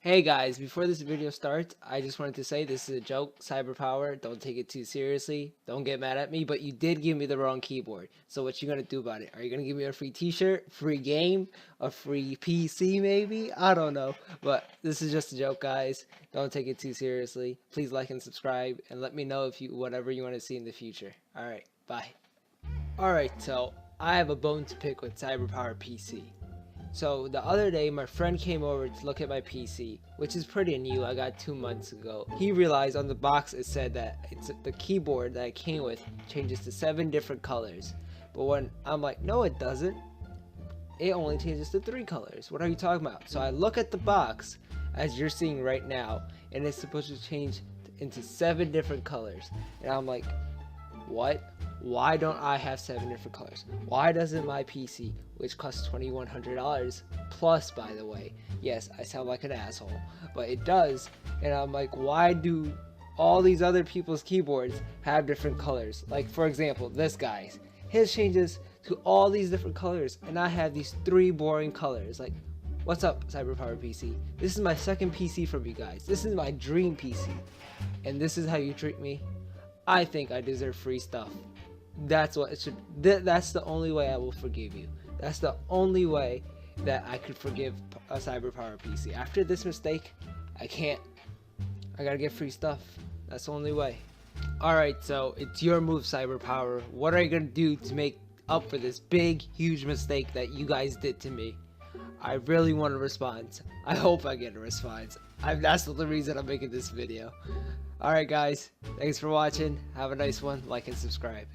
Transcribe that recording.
Hey guys, before this video starts, I just wanted to say this is a joke, Cyberpower, don't take it too seriously, don't get mad at me, but you did give me the wrong keyboard, so what you gonna do about it? Are you gonna give me a free t-shirt, free game, a free PC maybe? I don't know, but this is just a joke guys, don't take it too seriously, please like and subscribe, and let me know if you whatever you want to see in the future. Alright, bye. Alright, so I have a bone to pick with Cyberpowerpc. So the other day my friend came over to look at my PC, which is pretty new, I got 2 months ago. He realized on the box it said that the keyboard that it came with changes to 7 different colors. But when I'm like, no it doesn't, it only changes to 3 colors. What are you talking about? So I look at the box, as you're seeing right now, and it's supposed to change into 7 different colors. And I'm like, what? Why don't I have 7 different colors? Why doesn't my PC, which costs $2,100 plus, by the way, yes, I sound like an asshole, but it does, and I'm like, why do all these other people's keyboards have different colors? Like, for example, this guy's, his changes to all these different colors, and I have these 3 boring colors. Like, what's up, Cyberpowerpc? This is my second PC from you guys. This is my dream PC, and this is how you treat me? I think I deserve free stuff. That's what it should. That's the only way I will forgive you. That's the only way that I could forgive a Cyberpowerpc. After this mistake, I can't. I gotta get free stuff. That's the only way. Alright, so it's your move, Cyberpower. What are you gonna do to make up for this big, huge mistake that you guys did to me? I really want a response. I hope I get a response. That's the reason I'm making this video. Alright guys, thanks for watching. Have a nice one. Like and subscribe.